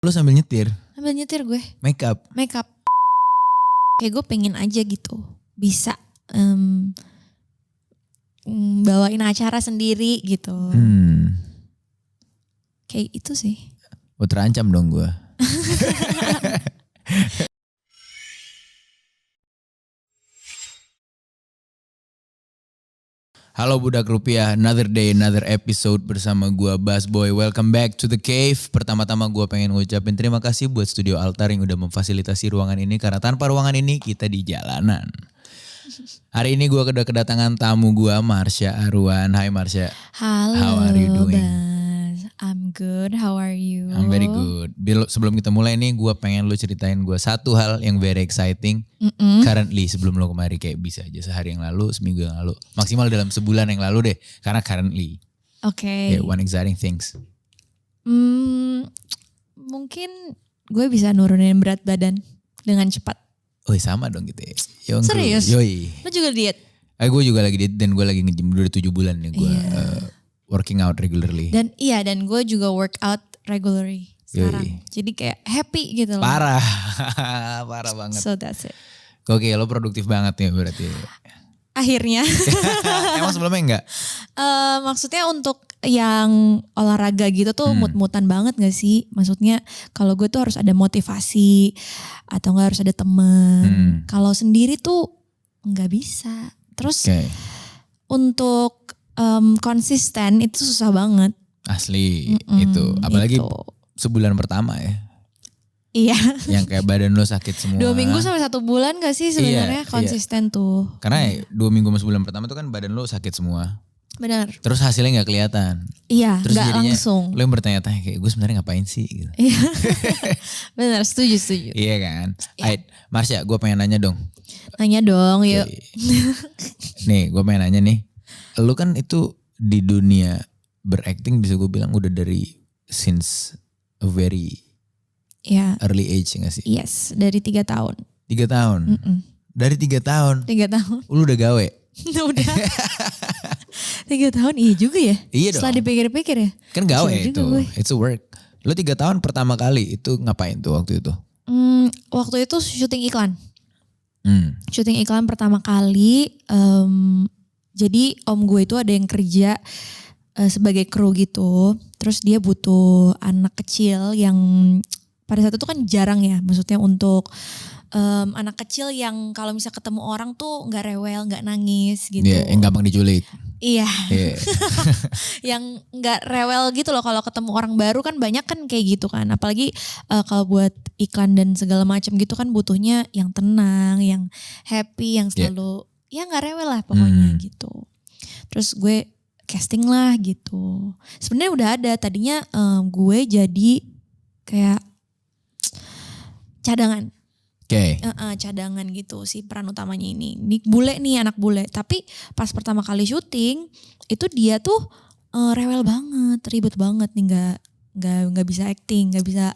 Lu sambil nyetir? Sambil nyetir gue. Make up? Make up. Kayak gue pengen aja gitu. Bisa bawain acara sendiri gitu. Kayak itu sih. Oh, terancam dong gue. Halo budak rupiah, another day, another episode bersama gue Bass Boy. Welcome back to the cave. Pertama-tama gue pengen ngucapin terima kasih buat Studio Altar yang udah memfasilitasi ruangan ini. Karena tanpa ruangan ini kita di jalanan. Hari ini gue kedatangan tamu gue, Marsha Arwan. Hai Marsha. Halo. How are you doing? Bas. I'm good, how are you? I'm very good. Sebelum kita mulai nih, gue pengen lu ceritain gue satu hal yang very exciting. Currently, sebelum lo kemari kayak bisa aja sehari yang lalu, seminggu yang lalu. Maksimal dalam sebulan yang lalu deh. Karena currently. Oke. Yeah, one exciting things. Mungkin gue bisa nurunin berat badan dengan cepat. Oh sama dong gitu ya. Serius? Yoi. Lo juga diet? Gue juga lagi diet dan gue lagi nge-gym udah 7 bulan nih gue working out regularly. Dan gue juga workout regularly sekarang. Yoi. Jadi kayak happy gitu loh. Parah. Parah banget. So that's it. Oke, lo produktif banget nih berarti. Akhirnya. Emang sebelumnya enggak? Maksudnya untuk yang olahraga gitu tuh mut-mutan banget gak sih? Maksudnya kalau gue tuh harus ada motivasi atau gak harus ada temen. Kalau sendiri tuh gak bisa. Terus untuk konsisten itu susah banget. Asli itu. Apalagi itu. Sebulan pertama ya. Iya. Yang kayak badan lo sakit semua. 2 minggu sampai 1 bulan gak sih sebenarnya konsisten tuh. Karena 2 minggu sama sebulan pertama tuh kan badan lo sakit semua. Benar. Terus hasilnya gak kelihatan. Iya, terus gak langsung. Lo yang bertanya-tanya kayak gue sebenarnya ngapain sih gitu. Iya. Benar, setuju. Iya kan. Ait, Marsha gue pengen nanya dong. Nanya dong yuk. Nih gue pengen nanya nih. Lo kan itu di dunia berakting bisa gue bilang udah dari since a very early age gak sih? Yes, dari 3 tahun. 3 tahun? Dari 3 tahun? 3 tahun. Lu udah gawe? Udah. 3 tahun iya juga ya? Iya dong. Setelah dipikir-pikir ya? Kan gawe itu, it's a work. Lu 3 tahun pertama kali itu ngapain tuh waktu itu? Waktu itu syuting iklan. Syuting iklan pertama kali, jadi om gue itu ada yang kerja sebagai kru gitu. Terus dia butuh anak kecil yang pada saat itu kan jarang ya. Maksudnya untuk anak kecil yang kalau misalnya ketemu orang tuh gak rewel, gak nangis gitu. Iya, yang gampang diculik. Iya. Yang gak rewel gitu loh kalau ketemu orang baru kan banyak kan kayak gitu kan. Apalagi kalau buat iklan dan segala macam gitu kan butuhnya yang tenang, yang happy, yang selalu ya gak rewel lah pokoknya gitu. Terus gue casting lah gitu. Sebenarnya udah ada tadinya gue jadi kayak cadangan. Cadangan gitu si peran utamanya ini. Ini bule nih, anak bule. Tapi pas pertama kali syuting itu dia tuh rewel banget, ribet banget nih, nggak bisa acting, nggak bisa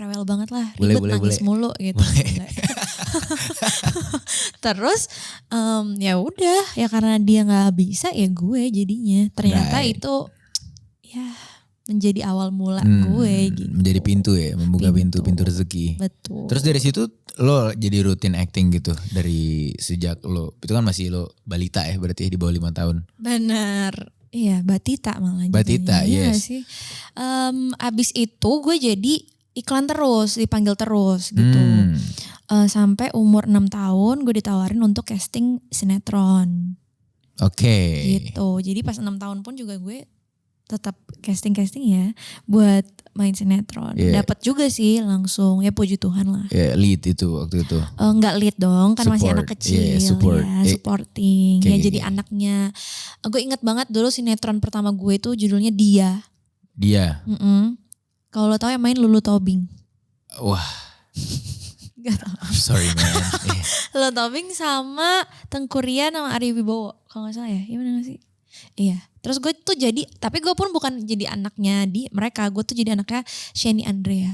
rewel banget lah, ribet nangis mulu gitu. Terus ya udah ya karena dia nggak bisa ya gue jadinya. Ternyata itu ya menjadi awal mula gue gitu. Menjadi pintu ya, membuka pintu rezeki. Betul. Terus dari situ lo jadi rutin acting gitu dari sejak lo, itu kan masih lo balita ya berarti di bawah 5 tahun. Benar. Iya, batita malah. Batita, jadinya. yes. Sih. Abis itu gue jadi iklan terus, dipanggil terus gitu. Sampai umur 6 tahun gue ditawarin untuk casting sinetron. Oke. Gitu. Jadi pas 6 tahun pun juga gue tetap casting ya buat main sinetron. Dapat juga sih langsung ya puji Tuhan lah. Lead itu waktu itu. Enggak lead dong kan support, masih anak kecil supporting ya jadi anaknya. Gue inget banget dulu sinetron pertama gue itu judulnya Dia. Kalau lo tahu yang main Lulu Tobing. Wah. Gak tau. I'm sorry man. Lulu Tobing sama Tengku Rian sama Ari Wibowo kalau gak salah ya. Iya bener gak sih? Iya. Terus gue tuh jadi, tapi gue pun bukan jadi anaknya mereka, gue tuh jadi anaknya Sheni Andrea.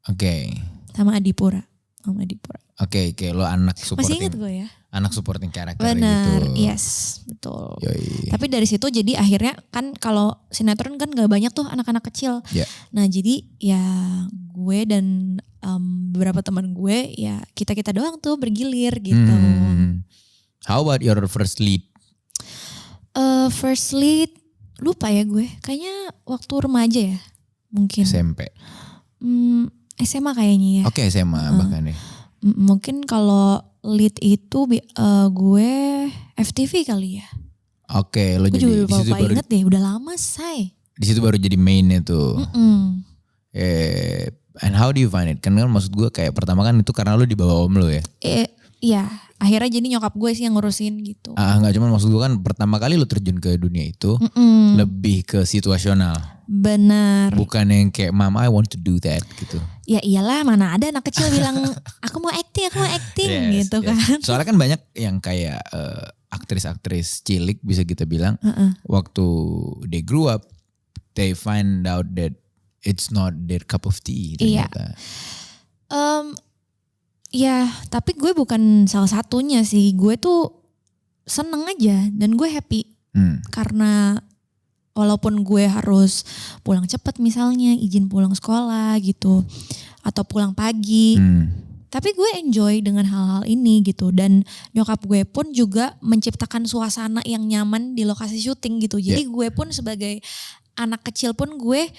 Oke. Sama Adipura. Oke, lo anak supporting. Masih inget gue ya. Anak supporting karakter gitu. Benar, yes, betul. Yoi. Tapi dari situ jadi akhirnya kan kalau sinetron kan gak banyak tuh anak-anak kecil. Yeah. Nah jadi ya gue dan beberapa teman gue ya kita doang tuh bergilir gitu. How about your first lead? First lead lupa ya gue, kayaknya waktu remaja ya mungkin. SMP. SMA kayaknya ya. Oke, SMA bahkan ya. Mungkin kalau lead itu gue FTV kali ya. Oke, lo Gue jadi juga di situ lupa baru inget deh, udah lama say. di situ baru jadi mainnya tuh. And how do you find it? Kan maksud gue kayak pertama kan itu karena lo dibawa om lo ya. Iya, akhirnya jadi nyokap gue sih yang ngurusin gitu. Enggak, cuman maksud gue kan pertama kali lo terjun ke dunia itu lebih ke situasional. Benar. Bukan yang kayak mama I want to do that gitu. Ya iyalah, mana ada anak kecil bilang aku mau acting Yes, gitu yes. kan. Soalnya kan banyak yang kayak aktris-aktris cilik bisa kita bilang waktu they grew up they find out that it's not their cup of tea ternyata. Ya tapi gue bukan salah satunya sih, gue tuh seneng aja dan gue happy karena walaupun gue harus pulang cepat misalnya, izin pulang sekolah gitu atau pulang pagi. Tapi gue enjoy dengan hal-hal ini gitu. Dan nyokap gue pun juga menciptakan suasana yang nyaman di lokasi syuting gitu. Jadi gue pun sebagai anak kecil pun gue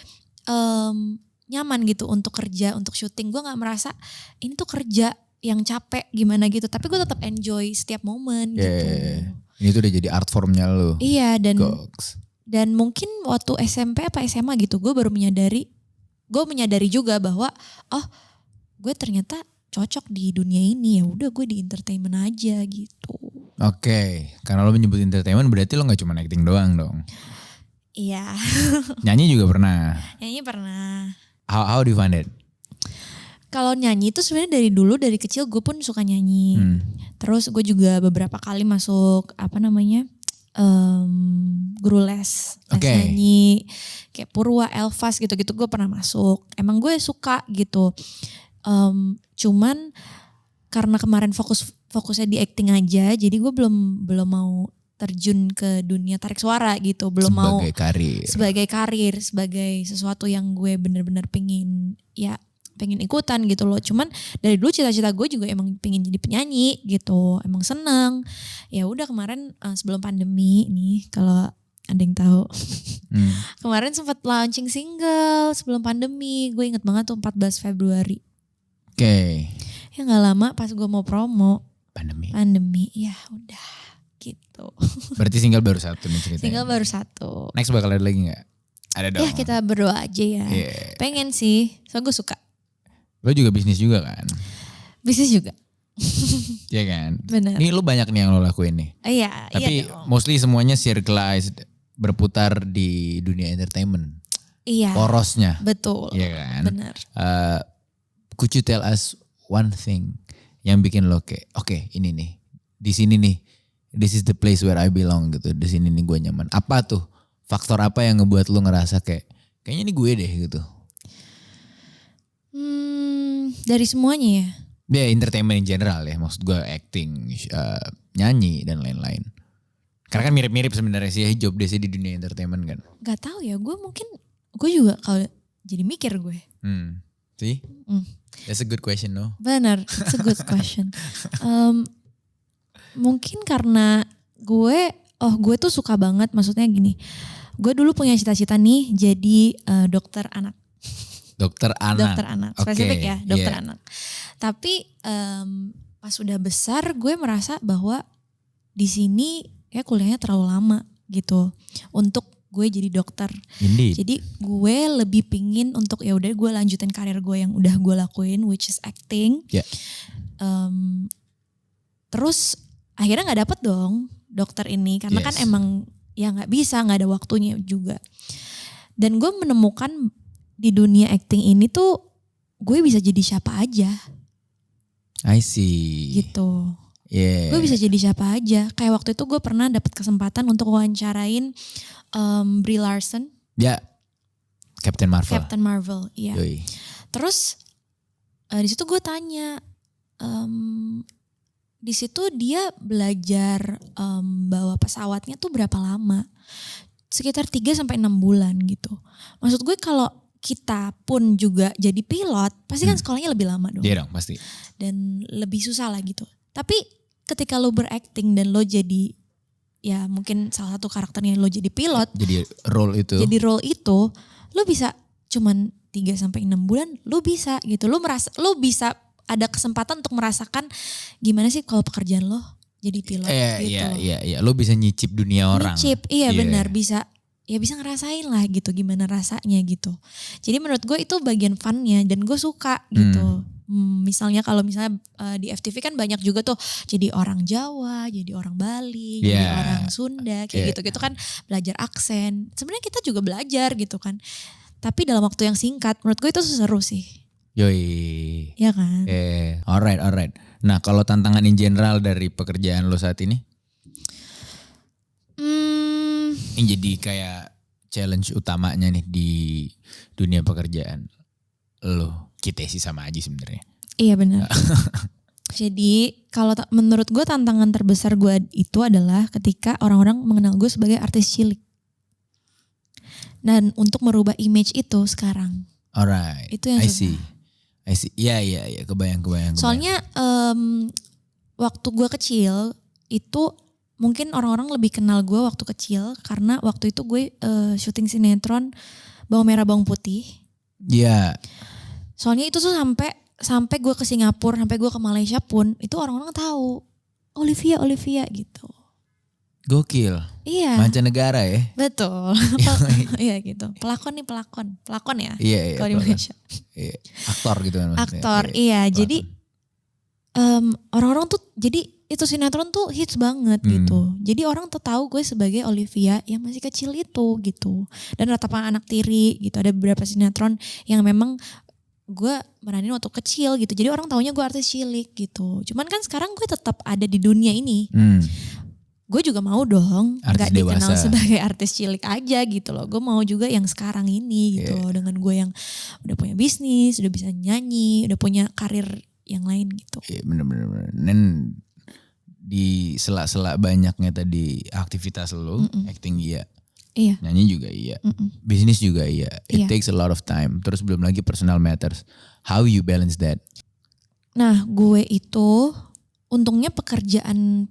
nyaman gitu untuk kerja, untuk syuting. Gue gak merasa ini tuh kerja yang capek gimana gitu. Tapi gue tetap enjoy setiap momen gitu. Ini tuh udah jadi art formnya lo. Iya dan Goks. Dan mungkin waktu SMP apa SMA gitu gue baru menyadari juga bahwa gue ternyata cocok di dunia ini, ya udah gue di entertainment aja gitu. Oke, karena lo menyebut entertainment berarti lo gak cuma acting doang dong. Iya. Nyanyi juga pernah. Nyanyi pernah. How do you find it? Kalau nyanyi itu sebenarnya dari kecil gue pun suka nyanyi. Terus gue juga beberapa kali masuk guru les nyanyi kayak Purwa, Elvas gitu-gitu gue pernah masuk. Emang gue suka gitu. Cuman karena kemarin fokusnya di acting aja, jadi gue belum mau terjun ke dunia tarik suara gitu, belum mau sebagai karir, sebagai sesuatu yang gue bener-bener pengen ikutan gitu loh. Cuman dari dulu cita-cita gue juga emang pengen jadi penyanyi gitu, emang seneng. Ya udah kemarin sebelum pandemi nih, kalau ada yang tahu, kemarin sempat launching single sebelum pandemi. Gue inget banget tuh 14 Februari. Oke. Ya gak lama pas gue mau promo. Pandemi. Ya udah gitu. Berarti single baru satu nih ceritanya. Single baru satu. Next bakal ada lagi gak? Ada dong. Ya kita berdoa aja ya. Pengen sih, soalnya gue suka. Lo juga bisnis juga kan? Bisnis juga. Iya kan? Benar. Ini lo banyak nih yang lo lakuin nih. Iya. Tapi mostly semuanya circleized, berputar di dunia entertainment. Iya. Porosnya. Betul. Iya kan? Benar. Could you tell us one thing yang bikin lo kayak oke, ini nih, di sini nih, this is the place where I belong gitu, di sini nih gue nyaman. Apa tuh faktor apa yang ngebuat lo ngerasa kayaknya ini gue deh gitu? Dari semuanya ya. Ya entertainment in general ya, maksud gue acting, nyanyi dan lain-lain. Karena kan mirip-mirip sebenarnya sih job desi di dunia entertainment kan. Gak tahu ya, gue juga kalau jadi mikir gue. See? That's a good question, no? Benar, it's a good question. Mungkin karena gue tuh suka banget, maksudnya gini. Gue dulu punya cita-cita nih jadi dokter anak. Dokter anak. Spesifik ya, dokter anak. Tapi pas udah besar gue merasa bahwa di sini ya kuliahnya terlalu lama gitu untuk gue jadi dokter. Indeed. Jadi gue lebih pingin untuk ya udah gue lanjutin karir gue yang udah gue lakuin, which is acting. Yeah. Terus akhirnya nggak dapet dong dokter ini karena kan emang ya nggak bisa, nggak ada waktunya juga. Dan gue menemukan di dunia acting ini tuh gue bisa jadi siapa aja. I see. Gitu. Yeah. Gue bisa jadi siapa aja. Kayak waktu itu gue pernah dapat kesempatan untuk wawancarain Brie Larson. Ya, Captain Marvel. Iya. Terus di situ gue tanya, di situ dia belajar bawa pesawatnya tuh berapa lama? Sekitar 3-6 bulan gitu. Maksud gue kalau kita pun juga jadi pilot, pasti kan sekolahnya lebih lama dong. Iya dong pasti. Dan lebih susah lah gitu. Tapi ketika lo berakting dan lo jadi, ya mungkin salah satu karakternya lo jadi pilot. Jadi role itu. Lo bisa cuman 3-6 bulan lo bisa gitu. Lo bisa ada kesempatan untuk merasakan gimana sih kalau pekerjaan lo jadi pilot gitu. Iya. Lo bisa nyicip dunia orang. Benar, bisa ngerasain lah gitu gimana rasanya gitu. Jadi menurut gue itu bagian funnya dan gue suka gitu. Misalnya kalau di FTV kan banyak juga tuh jadi orang Jawa, jadi orang Bali, jadi orang Sunda kayak gitu-gitu kan, belajar aksen. Sebenarnya kita juga belajar gitu kan. Tapi dalam waktu yang singkat menurut gue itu seru sih. Yoi. Iya kan? Alright. Nah kalau tantangan in general dari pekerjaan lo saat ini? Yang jadi kayak challenge utamanya nih di dunia pekerjaan lo. Kita sih sama aja sebenarnya. Iya benar. Jadi kalau menurut gue tantangan terbesar gue itu adalah ketika orang-orang mengenal gue sebagai artis cilik. Dan untuk merubah image itu sekarang. Alright. Itu yang susah. I see. Iya. Kebayang. Soalnya waktu gue kecil itu mungkin orang-orang lebih kenal gue waktu kecil karena waktu itu gue syuting sinetron Bawang Merah Bawang Putih. Iya. Soalnya itu tuh sampai gue ke Singapura, sampai gue ke Malaysia pun itu orang-orang tahu Olivia gitu. Gokil. Iya. Mancanegara ya. Betul. Iya gitu. Pelakon ya. Iya. Kalau di Malaysia. Iya. Aktor gitu kan. Aktor, iya. Jadi orang-orang tuh jadi itu sinetron tuh hits banget gitu. Jadi orang tuh tahu gue sebagai Olivia yang masih kecil itu gitu. Dan Ratapan Anak Tiri gitu. Ada beberapa sinetron yang memang gue meranin waktu kecil gitu. Jadi orang taunya gue artis cilik gitu. Cuman kan sekarang gue tetap ada di dunia ini. Gue juga mau dong gak dikenal sebagai artis cilik aja gitu loh. Gue mau juga yang sekarang ini gitu loh. Dengan gue yang udah punya bisnis, udah bisa nyanyi, udah punya karir yang lain gitu. Iya bener. Dan di sela-sela banyaknya tadi aktivitas lo, acting iya. Nyanyi juga iya. Bisnis juga iya. It takes a lot of time. Terus belum lagi personal matters. How you balance that? Nah gue itu untungnya pekerjaan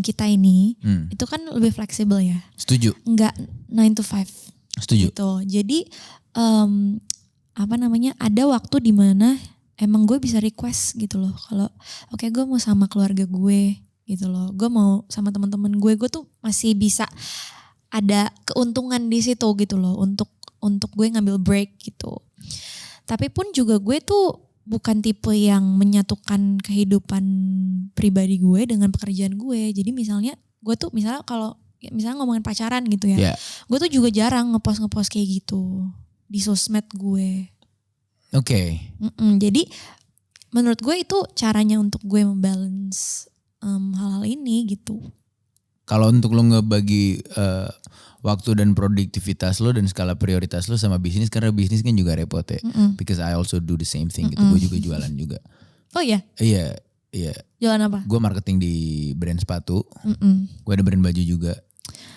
kita ini itu kan lebih fleksibel ya. Setuju. Enggak 9 to 5. Setuju. Gitu. Jadi ada waktu di mana emang gue bisa request gitu loh. Kalau oke, gue mau sama keluarga gue gitu loh. Gue mau sama teman-teman gue tuh masih bisa ada keuntungan di situ gitu loh untuk gue ngambil break gitu. Tapi pun juga gue tuh bukan tipe yang menyatukan kehidupan pribadi gue dengan pekerjaan gue. Jadi misalnya kalau ngomongin pacaran gitu ya. Gue tuh juga jarang ngepost kayak gitu di sosmed gue. Oke. Jadi menurut gue itu caranya untuk gue membalance hal-hal ini gitu. Kalau untuk lo ngebagi waktu dan produktivitas lo dan skala prioritas lo sama bisnis, karena bisnis kan juga repot ya. Because I also do the same thing gitu. Gue juga jualan juga. Oh iya? Iya. Jualan apa? Gue marketing di brand sepatu. Gue ada brand baju juga.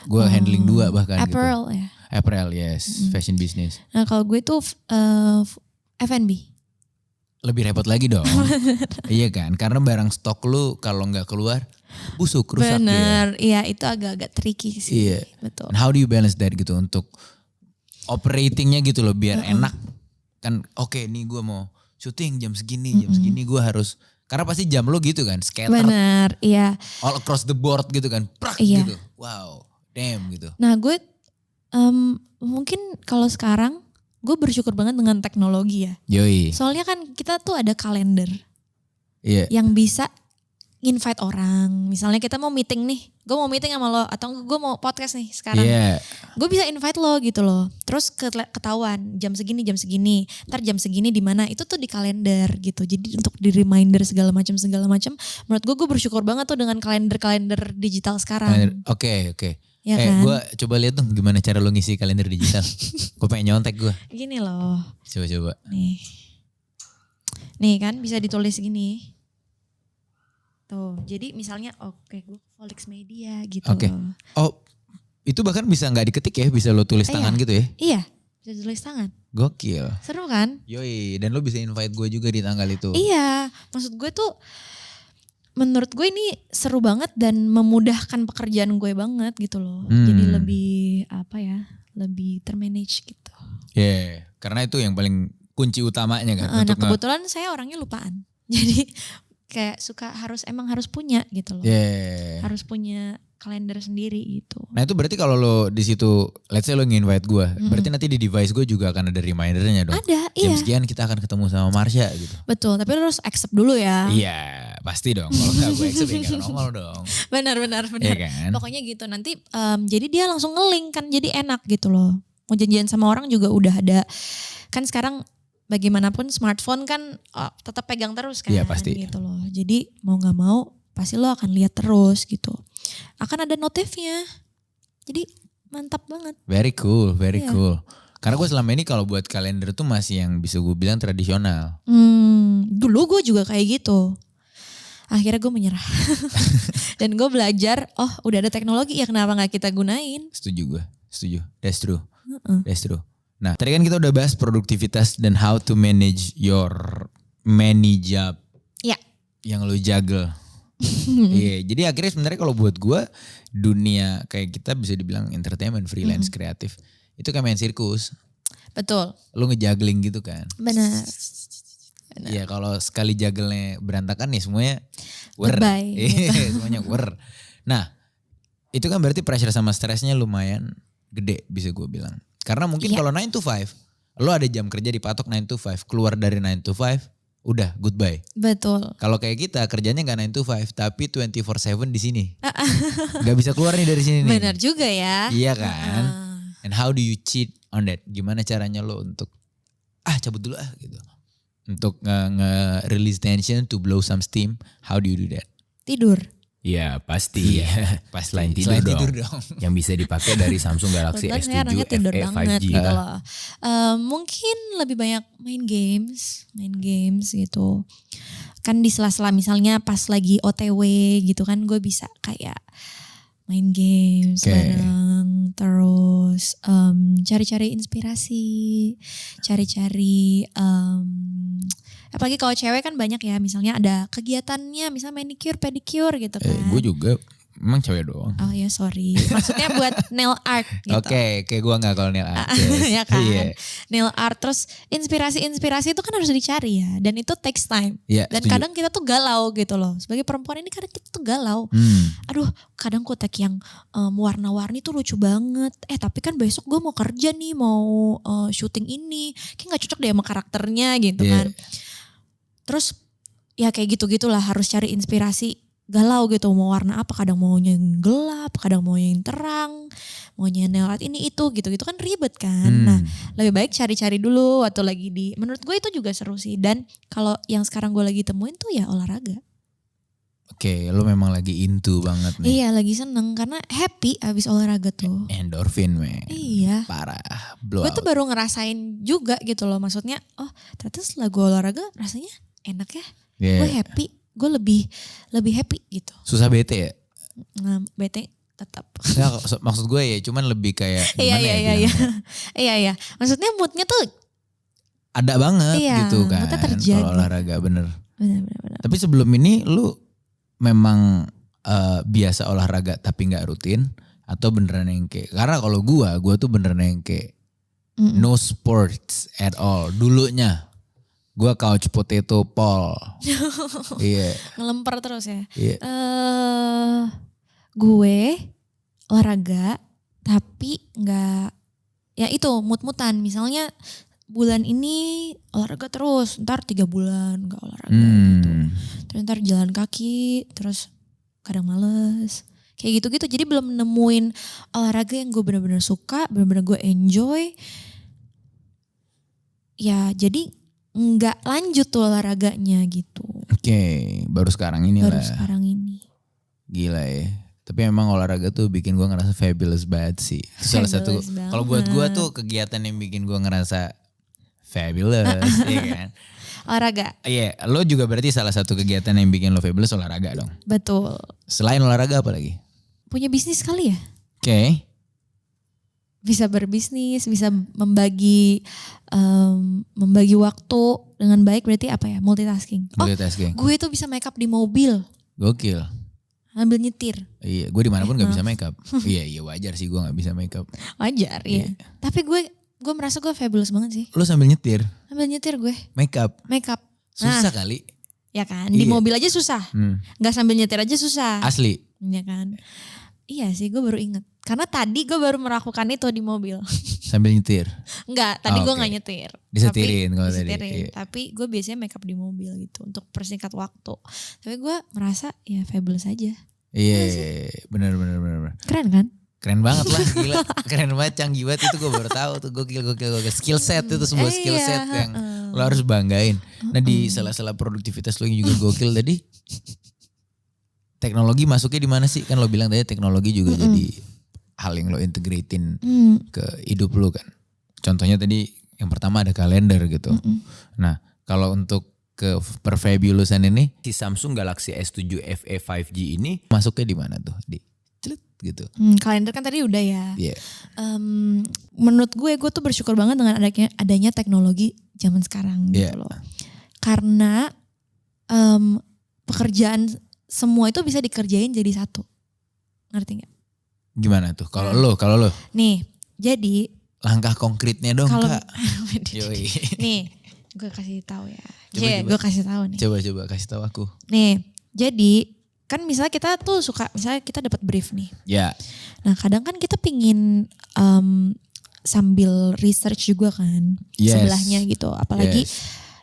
Gue handling 2 bahkan apparel gitu. Ya? Apparel, yes. Fashion business. Nah kalau gue tuh F&B. Lebih repot lagi dong. Iya kan, karena barang stok lu kalau nggak keluar busuk, rusak. Bener, iya itu agak-agak tricky sih. Iya. Betul. And how do you balance that gitu untuk operatingnya gitu loh biar enak. Kan oke, nih gue mau syuting jam segini gue harus, karena pasti jam lo gitu kan, scatter. Bener, iya. All across the board gitu kan, prak gitu. Wow, damn gitu. Nah gue mungkin kalau sekarang gue bersyukur banget dengan teknologi ya. Yoi. Soalnya kan kita tuh ada kalender. Iya. Yang bisa invite orang. Misalnya kita mau meeting nih. Gue mau meeting sama lo. Atau gue mau podcast nih sekarang. Iya. Gue bisa invite lo gitu loh. Terus ketahuan jam segini. Ntar jam segini di mana. Itu tuh di kalender gitu. Jadi untuk di reminder segala macam. Menurut gue bersyukur banget tuh dengan kalender digital sekarang. Oke. Ya kan? Gue coba lihat dong gimana cara lo ngisi kalender digital. Gue pengen nyontek gue. Gini loh. Coba. Nih kan bisa ditulis gini. Tuh, jadi misalnya gue Volix Media gitu. Oke. Oh, itu bahkan bisa nggak diketik ya, bisa lo tulis tangan gitu ya? Iya, Bisa tulis tangan. Gokil. Seru kan? Yoi, dan lo bisa invite gue juga di tanggal itu. Iya, maksud gue tuh menurut gue ini seru banget dan memudahkan pekerjaan gue banget gitu loh. Jadi lebih lebih termanage gitu. Yeah, karena itu yang paling kunci utamanya kan. Nah kebetulan saya orangnya lupaan. Jadi kayak emang harus punya gitu loh. Yeah. Harus punya kalender sendiri gitu. Nah itu berarti kalau lo di situ, let's say lo nge-invite gue, berarti nanti di device gue juga akan ada remindernya dong. Ada, Jam iya. sekian kita akan ketemu sama Marsha gitu. Betul, tapi lo harus accept dulu ya. Iya, pasti dong. Kalau nggak gue accept ya nggak nongol dong. Benar. Iya kan? Pokoknya gitu nanti jadi dia langsung nge-link kan, jadi enak gitu loh. Mau janjian sama orang juga udah ada. Kan sekarang bagaimanapun smartphone kan tetap pegang terus kan. Iya pasti. Gitu loh. Jadi mau gak mau pasti lo akan lihat terus gitu. Akan ada notifnya. Jadi mantap banget. Very cool. Iya. Karena gue selama ini kalau buat kalender tuh masih yang bisa gue bilang tradisional. Dulu gue juga kayak gitu. Akhirnya gue menyerah. Dan gue belajar, udah ada teknologi ya kenapa gak kita gunain. Setuju. That's true. That's true. Nah tadi kan kita udah bahas produktivitas dan how to manage your many job. Ya. Yang lo juggle. Iya, jadi akhirnya sebenarnya kalau buat gue dunia kayak kita bisa dibilang entertainment, freelance, kreatif itu kayak main sirkus. Betul. Lo ngejuggling gitu kan. Benar. Iya kalau sekali juggle-nya berantakan nih semuanya Goodbye, gitu. semuanya Nah itu kan berarti pressure sama stresnya lumayan gede bisa gue bilang. Karena mungkin kalau 9 to 5 lo ada jam kerja dipatok 9 to 5, keluar dari 9 to 5 udah goodbye. Betul. Kalau kayak kita kerjanya gak 9 to 5 tapi 24/7 di sini. Gak bisa keluar nih dari sini nih. Benar juga ya. Iya kan. And how do you cheat on that? Gimana caranya lo untuk cabut dulu gitu. Untuk nge-release tension to blow some steam. How do you do that? Tidur. Iya pasti. Pasti. Selain tidur dong. dong. Yang bisa dipakai dari Samsung Galaxy Kebetulan S7 saya anaknya tidur FE banget 5G. gitu loh. Mungkin lebih banyak main games gitu. Kan di sela-sela misalnya pas lagi OTW gitu kan gue bisa kayak main games bareng. Terus cari-cari inspirasi. Cari-cari apalagi kalau cewek kan banyak ya, misalnya ada kegiatannya, misalnya manicure, pedicure gitu kan. Gue juga emang cewek doang. Oh ya sorry, maksudnya buat nail art gitu. Oke, kayak gue gak kalau nail art. Ya kan, Iya. nail art. Terus inspirasi itu kan harus dicari ya, dan itu takes time. Iya, Dan setuju. kadang kita tuh galau gitu loh, sebagai perempuan ini kadang kita tuh galau. Aduh kadang kotak yang warna-warni tuh lucu banget. Tapi kan besok gue mau kerja nih, mau syuting ini, kayak gak cocok deh sama karakternya gitu kan. Terus ya kayak gitu-gitulah, harus cari inspirasi, galau gitu mau warna apa, kadang mau yang gelap, kadang mau yang terang, maunya nail art ini itu gitu-gitu kan ribet kan. Nah lebih baik cari-cari dulu waktu lagi menurut gue itu juga seru sih. Dan kalau yang sekarang gue lagi temuin tuh ya olahraga. Oke, lo memang lagi into banget nih. Iya lagi seneng karena happy abis olahraga tuh. Endorfin men. Iya. Parah. Blow Gue tuh out. baru ngerasain juga gitu loh, maksudnya ternyata setelah gue olahraga rasanya enak ya. Yeah. Gue happy, gue lebih happy gitu. Susah bete ya? Nah, bete tetap. Nggak, maksud gue ya cuman lebih kayak Iya gimana ya iya. bilangnya? Iya. Maksudnya moodnya tuh Ada banget Iya, gitu kan moodnya terjaga. kalau olahraga bener. benar. Tapi sebelum ini lu memang biasa olahraga tapi gak rutin atau beneran yang kayak, karena kalau gue tuh beneran yang kayak no sports at all dulunya. Gue couch potato Paul. Iya. Ngelempar terus ya. Iya. Gue olahraga tapi nggak, ya itu mood-moodan. Misalnya bulan ini olahraga terus, ntar 3 bulan nggak olahraga gitu. Terus ntar jalan kaki, terus kadang males. Kayak gitu-gitu, jadi belum nemuin olahraga yang gue benar-benar suka, benar-benar gue enjoy. Ya jadi nggak lanjut tuh olahraganya gitu. Oke, baru sekarang ini Baru lah. sekarang ini. Gila ya. Tapi emang olahraga tuh bikin gue ngerasa fabulous banget sih. Itu salah satu. Fabulous banget. Kalau buat gue tuh kegiatan yang bikin gue ngerasa fabulous, iya kan? Olahraga. Iya, lo juga berarti salah satu kegiatan yang bikin lo fabulous olahraga dong. Betul. Selain olahraga apa lagi? Punya bisnis kali ya? Oke. bisa berbisnis, bisa membagi waktu dengan baik, berarti apa ya? Multitasking. Multitasking. Gue tuh bisa make up di mobil, Gokil. sambil nyetir. Iya, gue dimanapun nggak bisa makeup. Iya wajar sih gue nggak bisa makeup. Wajar, iya. Tapi gue merasa gue fabulous banget sih. Lu sambil nyetir, Sambil nyetir gue, makeup, make up. susah kali. Ya kan, di Iya. mobil aja susah. Nggak sambil nyetir aja susah. Asli. Ya kan. Iya sih, gue baru inget. Karena tadi gue baru melakukan itu di mobil. Sambil nyetir. Enggak, tadi gue Oke. nggak nyetir. Disetirin Tapi kalau tadi. disetirin. Iya. Tapi gue biasanya make up di mobil gitu untuk persingkat waktu. Tapi gue merasa ya fabulous aja. Iya, benar. Keren kan? Keren banget lah, gila. Keren banget, canggih banget, itu gue baru tahu tuh. Gokil. Skill set itu sebuah skill set yang lo harus banggain. Nah di sela-sela produktivitas lo yang juga gokil tadi. Teknologi masuknya di mana sih? Kan lo bilang tadi teknologi juga jadi hal yang lo integratin ke hidup lo kan. Contohnya tadi yang pertama ada kalender gitu. Nah kalau untuk ke perfabulusan ini, Si Samsung Galaxy S7 FE 5G ini masuknya di mana tuh? Di celit gitu. Kalender kan tadi udah ya. Iya. Menurut gue tuh bersyukur banget dengan adanya teknologi zaman sekarang gitu Iya. loh. Karena pekerjaan semua itu bisa dikerjain jadi satu. Ngerti gak? Gimana tuh? Kalau lo Nih, jadi langkah konkretnya dong kalau Kak. Yoi. nih, gue kasih tahu ya. Coba. Gue kasih tahu nih. Coba kasih tahu aku. Nih, jadi kan misalnya kita tuh suka, misalnya kita dapat brief nih. Ya. Nah, kadang kan kita pingin sambil research juga kan Yes. sebelahnya gitu. Apalagi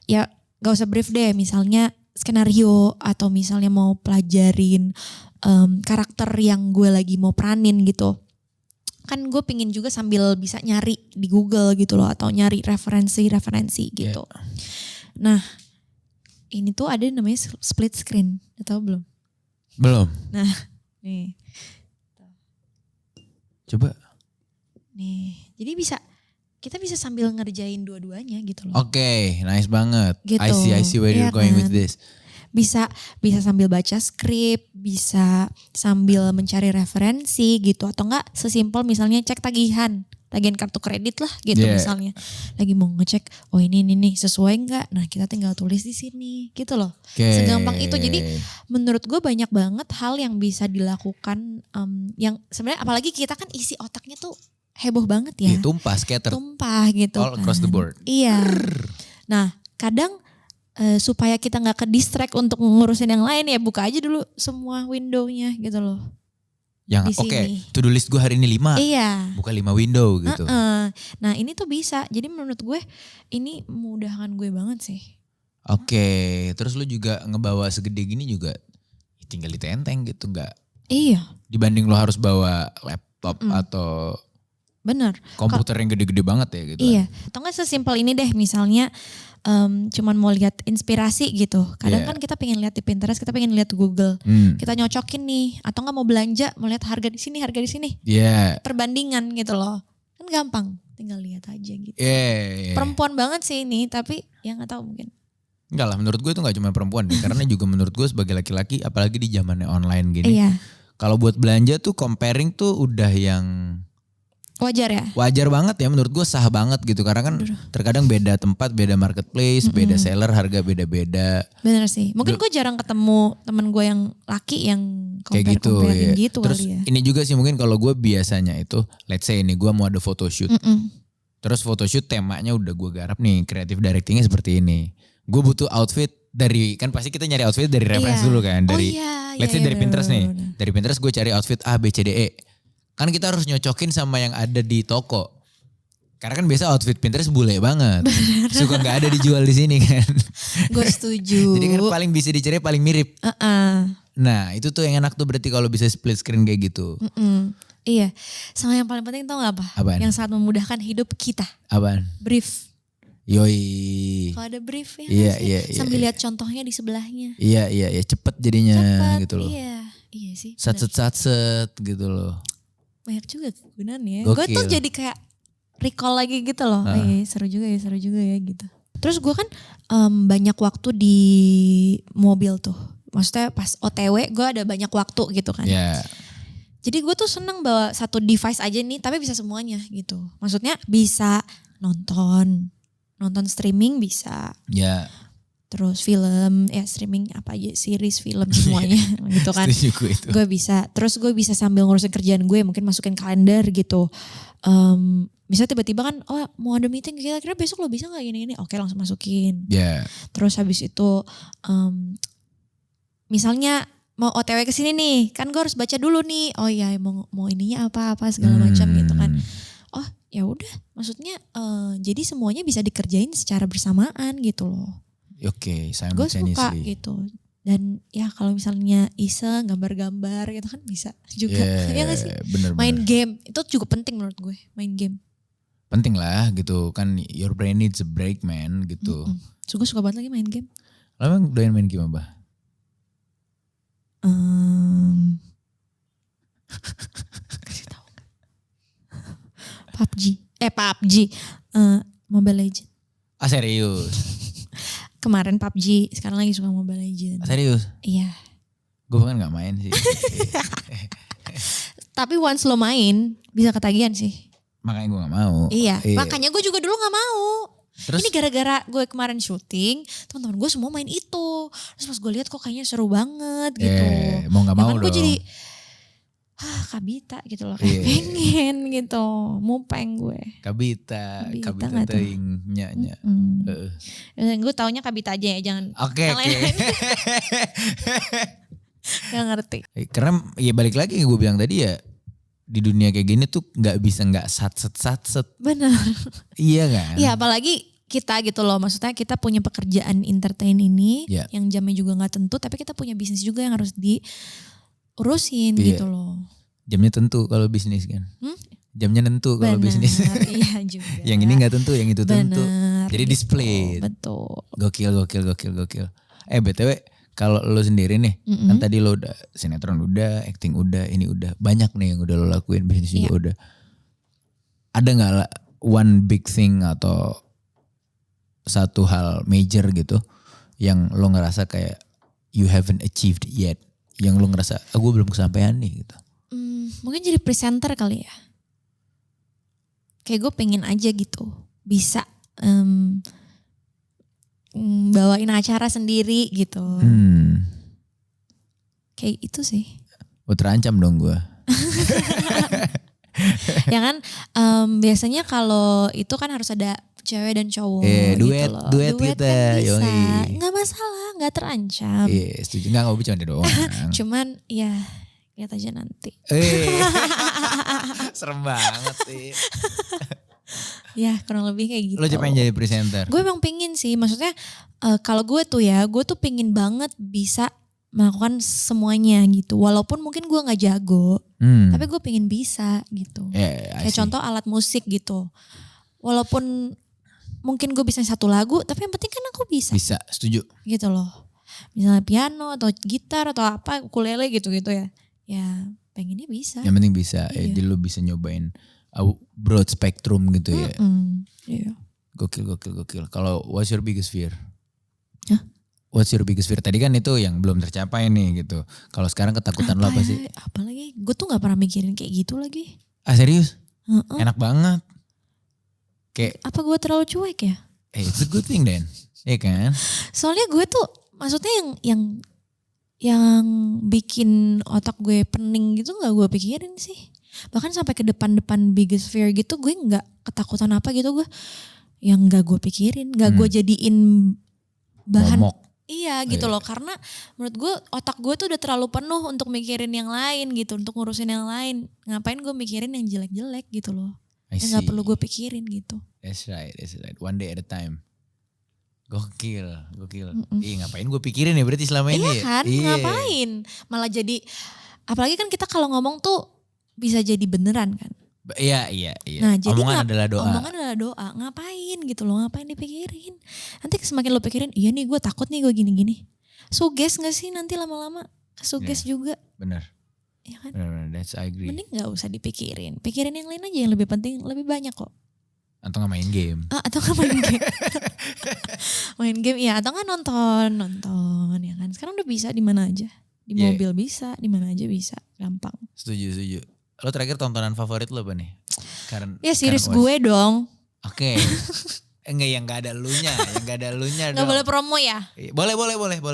ya gak usah brief deh, misalnya skenario atau misalnya mau pelajarin karakter yang gue lagi mau peranin gitu. Kan gue pingin juga sambil bisa nyari di Google gitu loh, atau nyari referensi gitu. Nah, ini tuh ada namanya split screen, udah tahu belum? Belum. Nah, nih. Coba. Nih, jadi kita bisa sambil ngerjain dua-duanya gitu loh. Oke, nice banget. Gitu. I see where Iya you're going kan? with this. Bisa sambil baca skrip, bisa sambil mencari referensi gitu, atau enggak sesimpel misalnya cek tagihan kartu kredit lah gitu. Yeah. Misalnya lagi mau ngecek, oh ini nih sesuai enggak? Nah, kita tinggal tulis di sini gitu loh. Oke. Segampang itu. Jadi menurut gue banyak banget hal yang bisa dilakukan, yang sebenarnya apalagi kita kan isi otaknya tuh heboh banget ya. Tumpah, scatter. Tumpah gitu All across the kan. board. Iya. Nah, kadang supaya kita nggak ke distract untuk ngurusin yang lain, ya buka aja dulu semua window-nya gitu loh. Yang Di oke, sini. to-do list gue hari ini 5. Iya. Buka 5 window gitu. Nah, ini tuh bisa. Jadi menurut gue ini memudahkan gue banget sih. Oke, terus lu juga ngebawa segede gini juga tinggal ditenteng gitu, nggak Iya, dibanding lo harus bawa laptop atau benar. komputer yang gede-gede banget ya gitu. Iya. Atau nggak sesimpel ini deh, misalnya cuman mau lihat inspirasi gitu. Kadang Iya. kan kita pengen lihat di Pinterest, kita pengen lihat Google. Kita nyocokin nih, atau nggak mau belanja, mau lihat harga di sini. Iya. Perbandingan gitu loh. Kan gampang, tinggal lihat aja gitu. Iya. Perempuan banget sih ini, tapi ya nggak tahu mungkin. Enggak lah, menurut gue itu gak cuma perempuan deh. Karena juga menurut gue sebagai laki-laki, apalagi di zamannya online gini. Iya, Kalau buat belanja tuh comparing tuh udah yang wajar ya. wajar banget ya, menurut gue sah banget gitu. Karena kan terkadang beda tempat, beda marketplace, beda seller, harga beda-beda. Bener sih. Mungkin gue jarang ketemu temen gue yang laki yang Kayak gitu comparing ya. gitu Terus kali ya. ini juga sih mungkin kalau gue biasanya itu, let's say ini gue mau ada photoshoot. Terus photoshoot temanya udah gue garap nih, creative directingnya seperti ini. Gue butuh outfit dari, kan pasti kita nyari outfit dari reference Iya. dulu kan. Dari, let's say iya, dari Pinterest nih. bener. Dari Pinterest gue cari outfit A, B, C, D, E. Kan kita harus nyocokin sama yang ada di toko. Karena kan biasa outfit Pinterest bule banget. Suka gak ada dijual di sini kan. Gue setuju. Jadi kan paling bisa dicari paling mirip. Nah itu tuh yang enak tuh berarti kalau bisa split screen kayak gitu. Iya. Sama yang paling penting tau gak apa? Apaan? Yang sangat memudahkan hidup kita. Apaan? Brief. Yoi. Kalau ada brief ya Iya, nggak sih? iya, Sambil iya. lihat contohnya di sebelahnya. Iya cepet jadinya Cepet, gitu loh. Iya sih. bener. Satset gitu loh. Banyak juga gunanya. Gue tuh Gokil. jadi kayak recall lagi gitu loh. Seru juga ya gitu. Terus gue kan banyak waktu di mobil tuh. Maksudnya pas OTW gue ada banyak waktu gitu kan. Ya. Jadi gue tuh seneng bawa satu device aja nih, tapi bisa semuanya gitu. Maksudnya bisa nonton streaming bisa. Ya. Terus film, ya streaming apa aja, series, film semuanya gitu kan. Setuju gue itu. Gue bisa, terus gue bisa sambil ngurusin kerjaan gue, mungkin masukin kalender gitu. Bisa tiba-tiba kan, oh mau ada meeting, kira-kira besok lo bisa gak gini-gini? Oke langsung masukin. Ya. Terus habis itu misalnya mau OTW ke sini nih, kan gue harus baca dulu nih. Oh iya, mau ininya apa segala macam gitu kan. Oh ya udah, maksudnya jadi semuanya bisa dikerjain secara bersamaan gitu loh. Oke, Gue suka simultaneously. gitu. Dan ya kalau misalnya iseng gambar-gambar gitu kan bisa juga. Ya gak sih? Bener-bener. Main game itu juga penting menurut gue, main game. Penting lah gitu kan, your brain needs a break man gitu. So, gue suka banget lagi main game. Lo emang doyan main game apa? Kasih tahu nggak? PUBG, Mobile Legends. Ah serius? Kemarin PUBG, sekarang lagi suka Mobile Legends. Ah, serius? Iya. Gue bahkan gak main sih. Tapi once lo main, bisa ketagihan sih. Makanya gue gak mau. Iya, makanya gue juga dulu gak mau. Terus? Ini gara-gara gue kemarin syuting, teman-teman gue semua main itu. Terus pas gue lihat kok kayaknya seru banget gitu. Mau gak mau kan gue dong. jadi, kabita gitu loh. Kayak pengen gitu, mupeng gue. Kabita Kabita nggak tuh? teing nya. Gue taunya kabita aja ya, jangan Oke. yang lain-lain. Gak ngerti. Karena ya balik lagi yang gue bilang tadi ya, di dunia kayak gini tuh nggak bisa nggak satset. Bener. Iya kan? Iya apalagi kita gitu loh, maksudnya kita punya pekerjaan entertain ini Iya. yang jamnya juga nggak tentu, tapi kita punya bisnis juga yang harus diurusin Iya. gitu loh. Jamnya tentu kalau bisnis kan. Jamnya tentu kalau Bener, bisnis. iya juga. Yang ini nggak tentu, yang itu tentu. Bener, Jadi gitu, display. Betul. Gokil. BTW kalau lo sendiri nih, kan tadi lo udah sinetron udah, acting udah, ini udah. Banyak nih yang udah lo lakuin, bisnis juga udah. Ada gak one big thing atau satu hal major gitu yang lo ngerasa kayak you haven't achieved yet, yang lo ngerasa gue belum kesampaian nih gitu? Mungkin jadi presenter kali ya. Kayak gue pengen aja gitu bisa bawain acara sendiri gitu. Kayak itu sih. Oh, terancam dong gue. Ya kan biasanya kalau itu kan harus ada cewek dan cowok duet, gitu loh. duet kita, kan bisa. yoi. Nggak masalah, nggak terancam. Iya setuju, nggak bercanda doang. Cuman ya lihat aja nanti. Serem banget sih. Ya kurang lebih kayak gitu. Lo pengen jadi presenter? Gue emang pingin sih, maksudnya kalau gue tuh pingin banget bisa melakukan semuanya gitu. Walaupun mungkin gue gak jago, tapi gue pingin bisa gitu. Kayak contoh alat musik gitu. Walaupun mungkin gue bisa satu lagu, tapi yang penting kan aku bisa. Bisa, setuju. Gitu loh. Misalnya piano atau gitar atau apa, ukulele gitu-gitu ya. Ya pengennya bisa. Yang penting bisa, Iya. jadi lo bisa nyobain broad spectrum gitu ya. Iya. Gokil. Kalau what's your biggest fear? Hah? What's your biggest fear? Tadi kan itu yang belum tercapai nih gitu. Kalau sekarang ketakutan lo apa sih? Apalagi gue tuh gak pernah mikirin kayak gitu lagi. Ah serius? Heeh. Enak banget. Kayak, Apa gue terlalu cuek ya? it's a good thing then. Iya kan? Soalnya gue tuh maksudnya yang bikin otak gue pening gitu gak gue pikirin sih. Bahkan sampai ke depan biggest fear gitu gue gak ketakutan apa gitu gue. Yang gak gue pikirin, gak gue jadiin bahan. Momok. Iya gitu loh, karena menurut gue otak gue tuh udah terlalu penuh untuk mikirin yang lain gitu. Untuk ngurusin yang lain. Ngapain gue mikirin yang jelek-jelek gitu loh. I Yang gak see. perlu gue pikirin gitu. That's right. One day at a time. Gokil. Ngapain gue pikirin ya berarti selama ini Iya ya? kan, ngapain? Malah jadi, apalagi kan kita kalau ngomong tuh bisa jadi beneran kan. Iya. Nah, jadi Omongan adalah doa. Omongan adalah doa. Ngapain gitu loh, ngapain dipikirin. Nanti semakin lo pikirin, iya nih gue takut nih gue gini-gini. Suges gak sih nanti lama-lama? Suges juga. Bener. Ya kan? Bener, that's I agree. Mending gak usah dipikirin. Pikirin yang lain aja yang lebih penting, lebih banyak kok. Atau gak main game. Atau gak main game. Main game ya, atau gak nonton ya kan. Sekarang udah bisa di mana aja. Di Di mobil bisa, di mana aja bisa, gampang. Setuju. Lo terakhir tontonan favorit lo apa nih? Ya series gue dong. Oke. Enggak, yang gak ada elunya Gak dong. boleh promo ya? Boleh.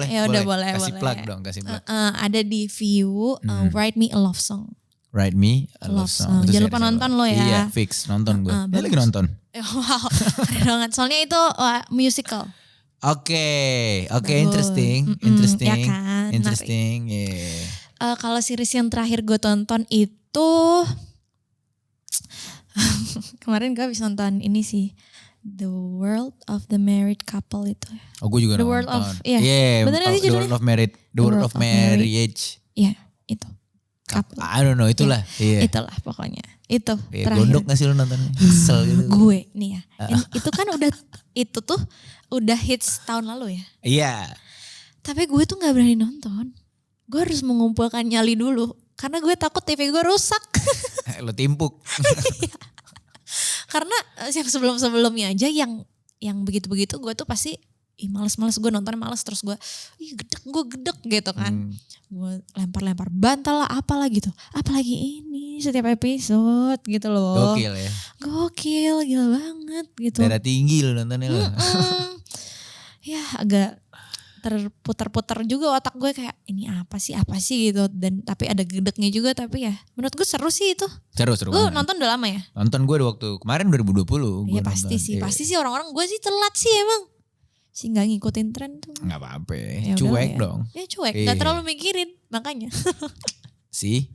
Ya udah boleh. Kasih plug dong, kasih plug. Ada di View, Write Me a Love Song. Write Me a Love Song. Itu Jangan lupa series nonton apa? lo ya. Iya, fix nonton gue. Ini lagi bagus. nonton. Wow, keren banget. Soalnya itu musical. Oke, Bagus. interesting. Ya kan, Interesting, yeah. Kalau series yang terakhir gue tonton itu kemarin gue habis nonton ini sih, The World of the Married Couple itu. Oh, gue juga The nonton. World of, yeah. Bener gak sih The judulnya? World of Marriage. The World of Marriage. Iya, itu. Couple. I don't know, itulah. Iya. Itulah pokoknya. Itu Iya, terakhir. gondok gak sih lo nonton? Kesel gitu. Gue nih ya. Itu kan itu tuh udah hits tahun lalu ya. Iya. Tapi gue tuh gak berani nonton. Gue harus mengumpulkan nyali dulu. Karena gue takut TV gue rusak. Lo timpuk. Karena yang sebelum-sebelumnya aja yang begitu-begitu gue tuh pasti males-males, gue nonton males, terus gue gedek gitu kan. Gue lempar-lempar bantal lah apalah gitu. Apalagi ini setiap episode gitu loh. Gokil ya. Gokil, gila banget gitu. Darah tinggi lo nontonnya lo. Ya agak terputar-putar juga otak gue kayak ini apa sih gitu, dan tapi ada gedeknya juga, tapi ya menurut gue seru sih itu. Seru. Gue nonton udah lama ya. Nonton gue waktu kemarin 2020. Iya pasti sih orang-orang, gue sih telat sih emang. Sih nggak ngikutin tren tuh. Nggak apa-apa, Ya cuek ya. dong. Ya cuek, Iya. nggak terlalu mikirin makanya. Sih.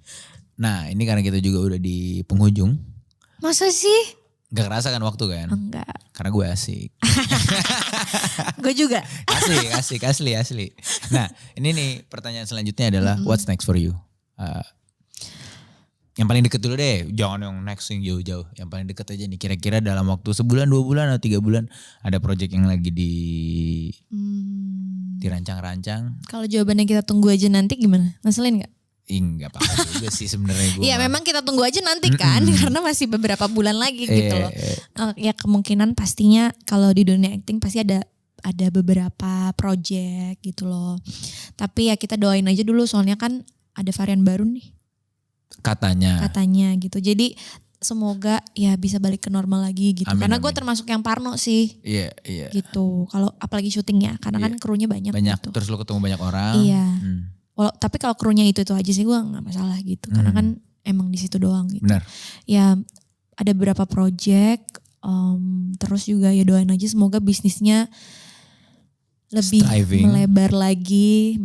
Nah ini karena kita juga udah di penghujung. Masa sih? Gak kerasa kan waktu kan? Enggak. Karena gue asik. Gue juga. Asli. Nah ini nih pertanyaan selanjutnya adalah what's next for you? Yang paling deket dulu deh, jangan yang next yang jauh-jauh. Yang paling deket aja nih, kira-kira dalam waktu sebulan, 2 bulan, atau 3 bulan ada project yang lagi dirancang-rancang. Kalau jawabannya kita tunggu aja nanti gimana? Ngeselin gak? Enggak apa-apa juga sih sebenarnya gue. Iya memang kita tunggu aja nanti kan, karena masih beberapa bulan lagi gitu loh. Ya kemungkinan pastinya kalau di dunia acting pasti ada beberapa project gitu loh. Tapi ya kita doain aja dulu, soalnya kan ada varian baru nih. Katanya gitu. Jadi semoga ya bisa balik ke normal lagi gitu. Amin, karena gue amin. termasuk yang parno sih. Iya. Gitu. Kalau apalagi syutingnya, karena kan krunya banyak gitu. Terus lo ketemu banyak orang. Iya. Tapi kalau krunya itu aja sih gue nggak masalah gitu. Karena kan emang di situ doang gitu. Benar. Ya ada beberapa project. Terus juga ya doain aja semoga bisnisnya lebih Striving. melebar lagi,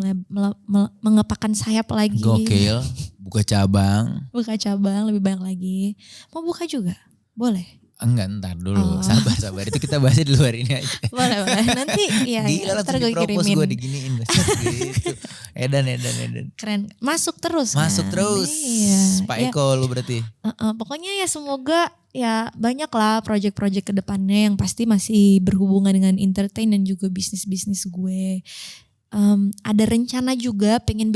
mengepakkan sayap lagi. Gokil. Buka cabang. Buka cabang lebih banyak lagi. Mau buka juga? Boleh. Enggak, ntar dulu. Sabar. Itu kita bahasnya di luar ini aja. Boleh. Nanti ya, Gila ntar langsung gue di-propose kirimin. gue diginiin. Gitu. Edan. Keren. Masuk terus Masuk kan? terus. Iya. Pak Ya, Eko lu berarti. pokoknya ya semoga ya banyak lah project-project kedepannya yang pasti masih berhubungan dengan entertain dan juga bisnis-bisnis gue. Ada rencana juga pengen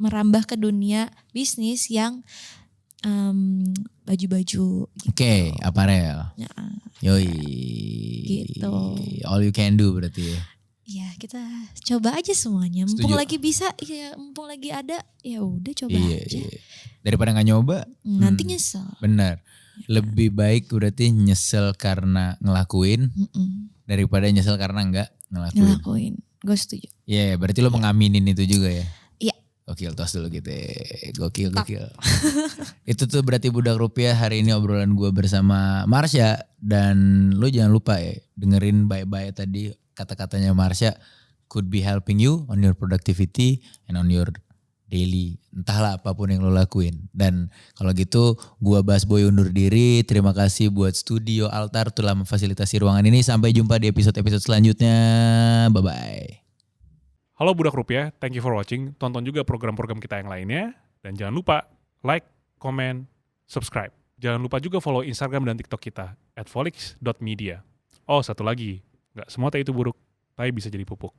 merambah ke dunia bisnis yang baju-baju gitu. Oke, aparel. Ya, Yoi. Gitu. All you can do berarti ya. ya kita coba aja semuanya. Mumpung Setuju. lagi bisa, ya mumpung lagi ada, ya udah coba Iya. aja. Daripada gak nyoba. Nanti nyesel. Benar. Lebih baik berarti nyesel karena ngelakuin daripada nyesel karena enggak ngelakuin. Ngelakuin. Gue setuju. Iya, berarti lo mengaminin itu juga ya. Iya. Gokil, tos dulu gitu. Gokil. Itu tuh berarti Budak Rupiah, hari ini obrolan gue bersama Marsha. Dan lo jangan lupa ya, dengerin baik-baik tadi kata-katanya Marsha. Could be helping you on your productivity and on your daily, entahlah apapun yang lo lakuin. Dan kalau gitu gue Busboy undur diri. Terima kasih buat Studio Altar telah memfasilitasi ruangan ini. Sampai jumpa di episode-episode selanjutnya. Bye-bye. Halo Budak Rupiah, thank you for watching. Tonton juga program-program kita yang lainnya. Dan jangan lupa like, comment, subscribe. Jangan lupa juga follow Instagram dan TikTok kita @volix.media. Oh, satu lagi, nggak semua teh itu buruk, tapi bisa jadi pupuk.